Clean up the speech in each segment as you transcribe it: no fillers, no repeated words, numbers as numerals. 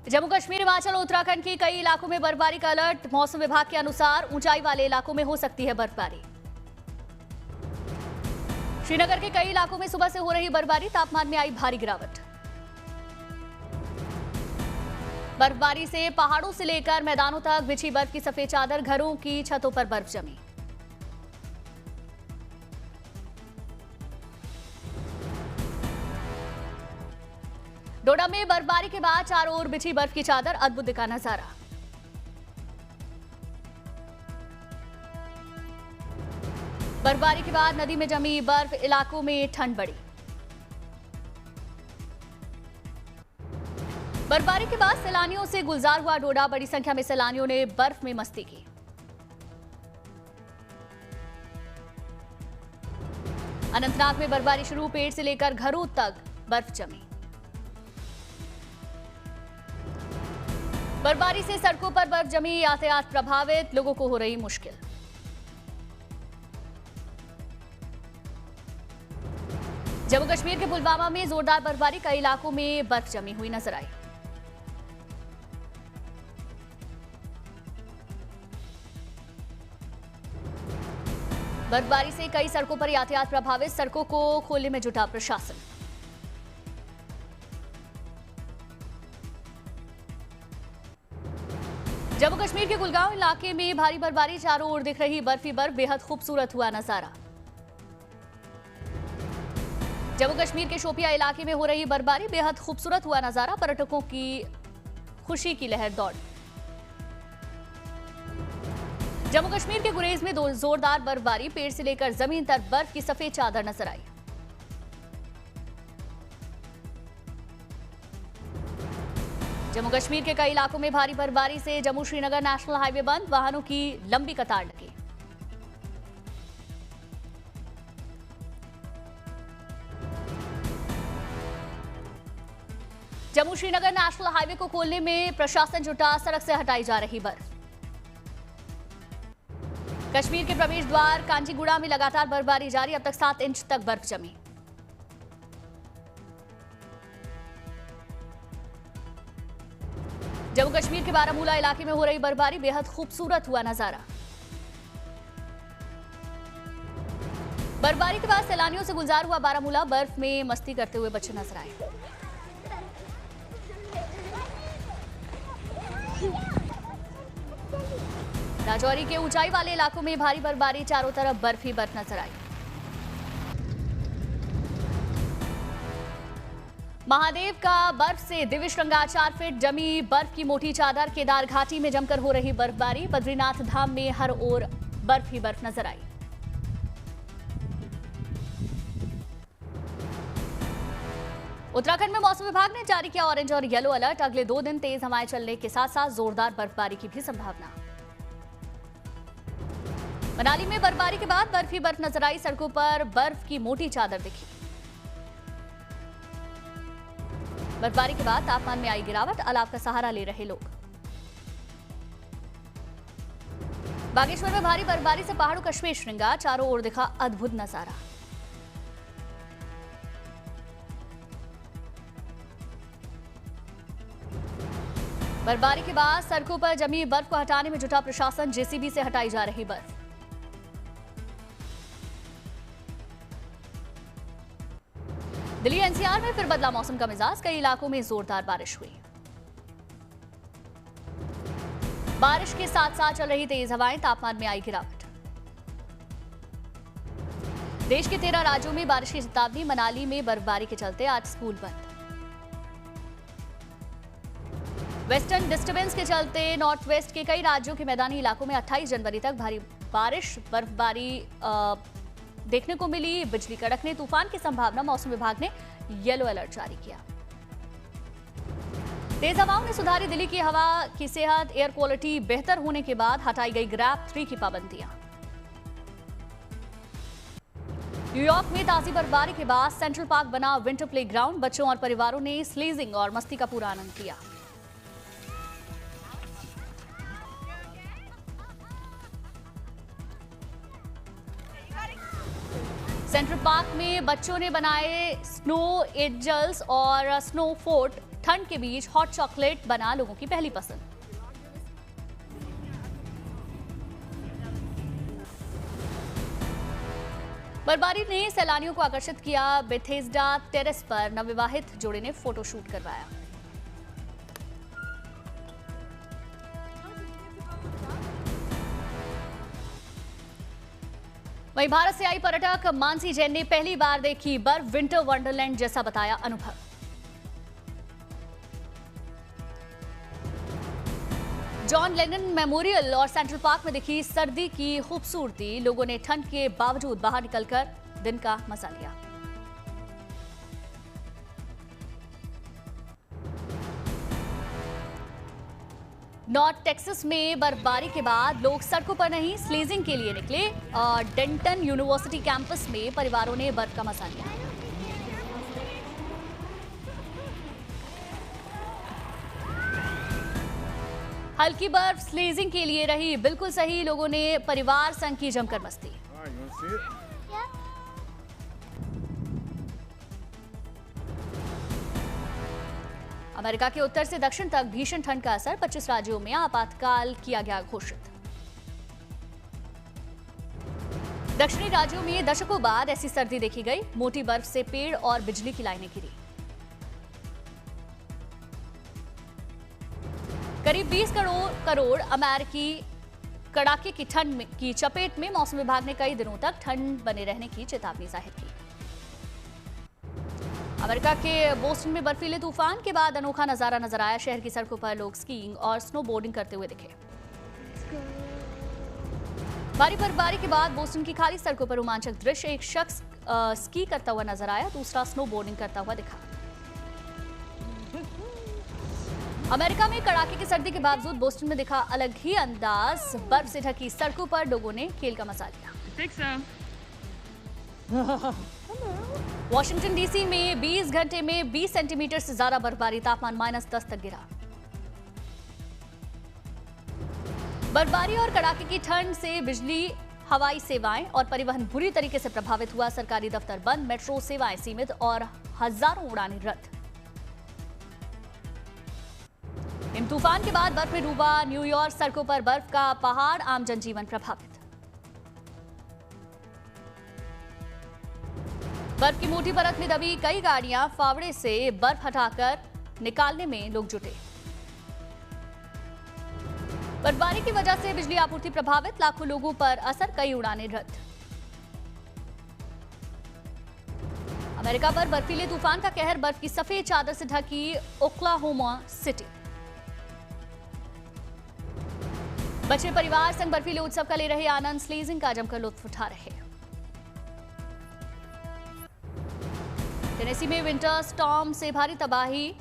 जम्मू कश्मीर, हिमाचल और उत्तराखंड के कई इलाकों में बर्फबारी का अलर्ट। मौसम विभाग के अनुसार ऊंचाई वाले इलाकों में हो सकती है बर्फबारी। श्रीनगर के कई इलाकों में सुबह से हो रही बर्फबारी, तापमान में आई भारी गिरावट। बर्फबारी से पहाड़ों से लेकर मैदानों तक बिछी बर्फ की सफेद चादर, घरों की छतों पर बर्फ जमी। डोडा में बर्फबारी के बाद चारों ओर बिछी बर्फ की चादर, अद्भुत दिखा नजारा। बर्फबारी के बाद नदी में जमी बर्फ, इलाकों में ठंड बढ़ी। बर्फबारी के बाद सैलानियों से गुलजार हुआ डोडा, बड़ी संख्या में सैलानियों ने बर्फ में मस्ती की। अनंतनाग में बर्फबारी शुरू, पेड़ से लेकर घरों तक बर्फ जमी। बर्फबारी से सड़कों पर बर्फ जमी, यातायात प्रभावित, लोगों को हो रही मुश्किल। जम्मू कश्मीर के पुलवामा में जोरदार बर्फबारी, कई इलाकों में बर्फ जमी हुई नजर आई। बर्फबारी से कई सड़कों पर यातायात प्रभावित, सड़कों को खोलने में जुटा प्रशासन। जम्मू कश्मीर के कुलगांव इलाके में भारी बर्फबारी, चारों ओर दिख रही बर्फी बर्फ, बेहद खूबसूरत हुआ नजारा। जम्मू कश्मीर के शोपिया इलाके में हो रही बर्फबारी, बेहद खूबसूरत हुआ नजारा, पर्यटकों की खुशी की लहर दौड़। जम्मू कश्मीर के गुरेज में जोरदार बर्फबारी, पेड़ से लेकर जमीन तक बर्फ की सफेद चादर नजर आई। जम्मू कश्मीर के कई इलाकों में भारी बर्फबारी से जम्मू श्रीनगर नेशनल हाईवे बंद, वाहनों की लंबी कतार लगी। जम्मू श्रीनगर नेशनल हाईवे को खोलने में प्रशासन जुटा, सड़क से हटाई जा रही बर्फ। कश्मीर के प्रवेश द्वार कांचीगुड़ा में लगातार बर्फबारी जारी, अब तक 7 इंच तक बर्फ जमी। जम्मू कश्मीर के बारामूला इलाके में हो रही बर्फबारी, बेहद खूबसूरत हुआ नजारा। बर्फबारी के बाद सैलानियों से गुलजार हुआ बारामूला, बर्फ में मस्ती करते हुए बच्चे नजर आए। राजौरी के ऊंचाई वाले इलाकों में भारी बर्फबारी, चारों तरफ बर्फ ही बर्फ नजर आई। महादेव का बर्फ से दिव्य श्रृंगार, 4 फीट जमी बर्फ की मोटी चादर, केदार घाटी में जमकर हो रही बर्फबारी, बद्रीनाथ धाम में हर ओर बर्फ ही बर्फ नजर आई। उत्तराखंड में मौसम विभाग ने जारी किया ऑरेंज और येलो अलर्ट, अगले 2 दिन तेज हवाएं चलने के साथ साथ जोरदार बर्फबारी की भी संभावना। मनाली में बर्फबारी के बाद बर्फ ही बर्फ नजर आई, सड़कों पर बर्फ की मोटी चादर दिखी। बर्फबारी के बाद तापमान में आई गिरावट, अलाव का सहारा ले रहे लोग। बागेश्वर में भारी बर्फबारी से पहाड़ों का श्वेत श्रृंगार, चारों ओर दिखा अद्भुत नजारा। बर्फबारी के बाद सड़कों पर जमी बर्फ को हटाने में जुटा प्रशासन, जेसीबी से हटाई जा रही बर्फ। दिल्ली एनसीआर में फिर बदला मौसम का मिजाज, कई इलाकों में जोरदार बारिश हुई। बारिश के साथ साथ चल रही तेज हवाएं, तापमान में आई गिरावट। देश के 13 राज्यों में बारिश की चेतावनी, मनाली में बर्फबारी के चलते आज स्कूल बंद। वेस्टर्न डिस्टर्बेंस के चलते नॉर्थ वेस्ट के कई राज्यों के मैदानी इलाकों में 28 जनवरी तक भारी बारिश, बर्फबारी देखने को मिली। बिजली कड़कने, तूफान की संभावना, मौसम विभाग ने येलो अलर्ट जारी किया। तेज हवाओं ने सुधारी दिल्ली की हवा की सेहत, एयर क्वालिटी बेहतर होने के बाद हटाई गई ग्रैप 3 की पाबंदियां। न्यूयॉर्क में ताजी बर्फबारी के बाद सेंट्रल पार्क बना विंटर प्ले ग्राउंड, बच्चों और परिवारों ने स्लीजिंग और मस्ती का पूरा आनंद लिया। सेंट्रल पार्क में बच्चों ने बनाए स्नो एंजल्स और स्नो फोर्ट। ठंड के बीच हॉट चॉकलेट बना लोगों की पहली पसंद। बर्फबारी ने सैलानियों को आकर्षित किया। बेथेस्डा टेरेस पर नवविवाहित जोड़े ने फोटोशूट करवाया। वहीं भारत से आई पर्यटक मानसी जैन ने पहली बार देखी बर्फ। विंटर वंडरलैंड जैसा बताया अनुभव। जॉन लेनन मेमोरियल और सेंट्रल पार्क में दिखी सर्दी की खूबसूरती। लोगों ने ठंड के बावजूद बाहर निकलकर दिन का मजा लिया। नॉर्थ टेक्सास में बर्फबारी के बाद लोग सड़कों पर नहीं स्लीजिंग के लिए निकले। डेंटन यूनिवर्सिटी कैंपस में परिवारों ने बर्फ का मजा लिया। हल्की बर्फ स्लीजिंग के लिए रही बिल्कुल सही। लोगों ने परिवार संग की जमकर मस्ती। अमेरिका के उत्तर से दक्षिण तक भीषण ठंड का असर। 25 राज्यों में आपातकाल किया गया घोषित। दक्षिणी राज्यों में दशकों बाद ऐसी सर्दी देखी गई। मोटी बर्फ से पेड़ और बिजली की लाइनें गिरी। करीब 20 करोड़ अमेरिकी कड़ाके की ठंड की चपेट में। मौसम विभाग ने कई दिनों तक ठंड बने रहने की चेतावनी जाहिर की। अमेरिका के बोस्टन में बर्फीले तूफान के बाद अनोखा नजारा नजर आया। शहर की सड़कों पर लोग स्कीइंग और स्नो बोर्डिंग करते हुए दिखे। भारी बर्फबारी के बाद बोस्टन की खाली सड़कों पर रोमांचक दृश्य। एक शख्स स्की करता हुआ नजर आया, दूसरा स्नो बोर्डिंग करता हुआ दिखा। अमेरिका में कड़ाके की सर्दी के बावजूद बोस्टन में दिखा अलग ही अंदाज। बर्फ से ढकी सड़कों पर लोगों ने खेल का मजा लिया। वॉशिंगटन डीसी में 20 घंटे में 20 सेंटीमीटर से ज्यादा बर्फबारी। तापमान -10 तक गिरा। बर्फबारी और कड़ाके की ठंड से बिजली, हवाई सेवाएं और परिवहन बुरी तरीके से प्रभावित हुआ। सरकारी दफ्तर बंद, मेट्रो सेवाएं सीमित और हजारों उड़ानें रद्द। हिम तूफान के बाद बर्फ में डूबा न्यूयॉर्क। सड़कों पर बर्फ का पहाड़, आम जनजीवन प्रभावित। बर्फ की मोटी परत में दबी कई गाड़ियां। फावड़े से बर्फ हटाकर निकालने में लोग जुटे। बर्फबारी की वजह से बिजली आपूर्ति प्रभावित। लाखों लोगों पर असर, कई उड़ानें रद्द। अमेरिका पर बर्फीले तूफान का कहर। बर्फ की सफेद चादर से ढकी ओक्लाहोमा सिटी। बच्चे परिवार संग बर्फीले उत्सव का ले रहे आनंद। स्लीजिंग का जमकर लुत्फ उठा रहे। टेनेसी में विंटर स्टॉर्म से भारी तबाही।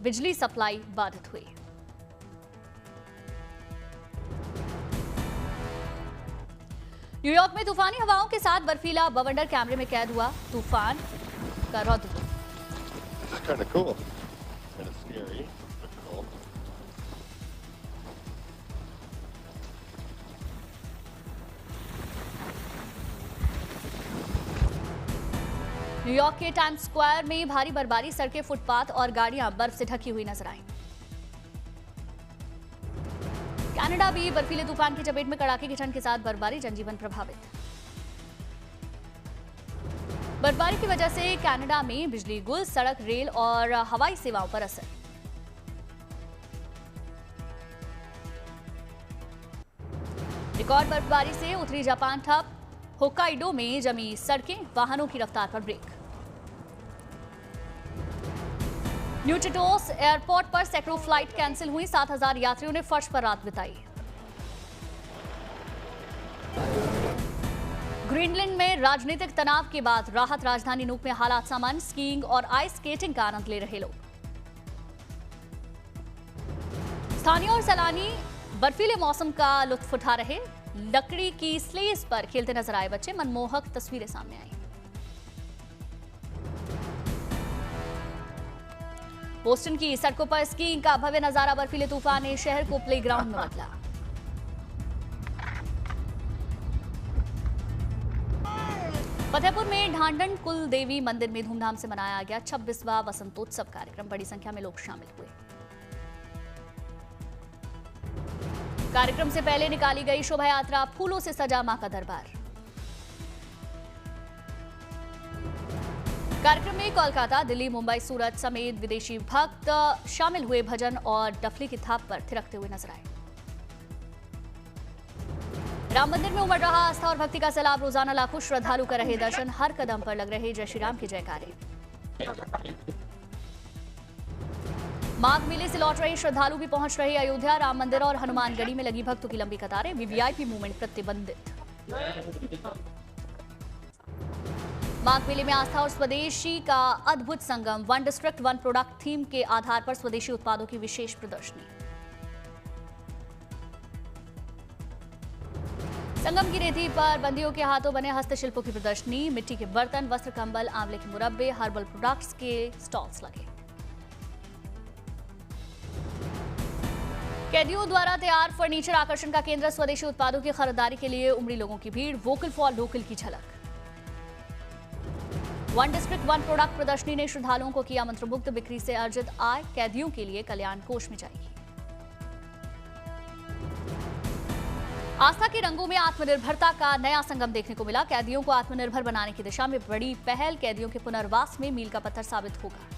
बिजली सप्लाई बाधित हुई। न्यूयॉर्क में तूफानी हवाओं के साथ बर्फीला बवंडर कैमरे में कैद हुआ। तूफान का रौद्र। न्यूयॉर्क के टाइम्स स्क्वायर में भारी बर्फबारी। सड़कें, फुटपाथ और गाड़ियां बर्फ से ढकी हुई नजर आईं। कनाडा भी बर्फीले तूफान की चपेट में। कड़ाके की ठंड के साथ बर्फबारी, जनजीवन प्रभावित। बर्फबारी की वजह से कनाडा में बिजली गुल, सड़क, रेल और हवाई सेवाओं पर असर। रिकॉर्ड बर्फबारी से उत्तरी जापान ठप। होक्काइडो में जमी सड़कें, वाहनों की रफ्तार पर ब्रेक। न्यू टिटोस एयरपोर्ट पर सैकड़ों फ्लाइट कैंसिल हुई। 7000 यात्रियों ने फर्श पर रात बिताई। ग्रीनलैंड में राजनीतिक तनाव के बाद राहत। राजधानी नूक में हालात सामान्य। स्कीइंग और आइस स्केटिंग का आनंद ले रहे लोग। स्थानीय और सैलानी बर्फीले मौसम का लुत्फ उठा रहे। लकड़ी की स्लेज पर खेलते नजर आए बच्चे। मनमोहक तस्वीरें सामने आई। बोस्टन की सड़कों पर स्कीइंग का भव्य नजारा। बर्फीले तूफान ने शहर को प्लेग्राउंड में बदला। फतेहपुर में ढांडन कुल देवी मंदिर में धूमधाम से मनाया गया 26वां वसंतोत्सव कार्यक्रम। बड़ी संख्या में लोग शामिल हुए। कार्यक्रम से पहले निकाली गई शोभा यात्रा, फूलों से सजा मां का दरबार। कार्यक्रम में कोलकाता, दिल्ली, मुंबई, सूरत समेत विदेशी भक्त शामिल हुए। भजन और डफली की थाप पर थिरकते हुए नजर आए। राम मंदिर में उमड़ रहा आस्था और भक्ति का सैलाब। रोजाना लाखों श्रद्धालु कर रहे दर्शन। हर कदम पर लग रहे जय श्री राम के जयकारे। माघ मेले से लौट रहे श्रद्धालु भी पहुंच रहे अयोध्या। राम मंदिर और हनुमानगढ़ी में लगी भक्तों की लंबी कतारें। वीवीआईपी मूवमेंट प्रतिबंधित। माघ मेले में आस्था और स्वदेशी का अद्भुत संगम। One district one product theme के आधार पर स्वदेशी उत्पादों की विशेष प्रदर्शनी। संगम की रेती पर बंदियों के हाथों बने हस्तशिल्पों की प्रदर्शनी। मिट्टी के बर्तन, वस्त्र, कंबल, आंवले के मुरब्बे, हर्बल प्रोडक्ट्स के स्टॉल्स लगे। कैदियों द्वारा तैयार फर्नीचर आकर्षण का केंद्र। स्वदेशी उत्पादों की खरीदारी के लिए उमड़ी लोगों की भीड़। वोकल फॉर लोकल की झलक। वन डिस्ट्रिक्ट वन प्रोडक्ट प्रदर्शनी ने श्रद्धालुओं को किया मंत्रमुग्ध। बिक्री से अर्जित आय कैदियों के लिए कल्याण कोष में जाएगी। आस्था के रंगों में आत्मनिर्भरता का नया संगम देखने को मिला। कैदियों को आत्मनिर्भर बनाने की दिशा में बड़ी पहल। कैदियों के पुनर्वास में मील का पत्थर साबित होगा।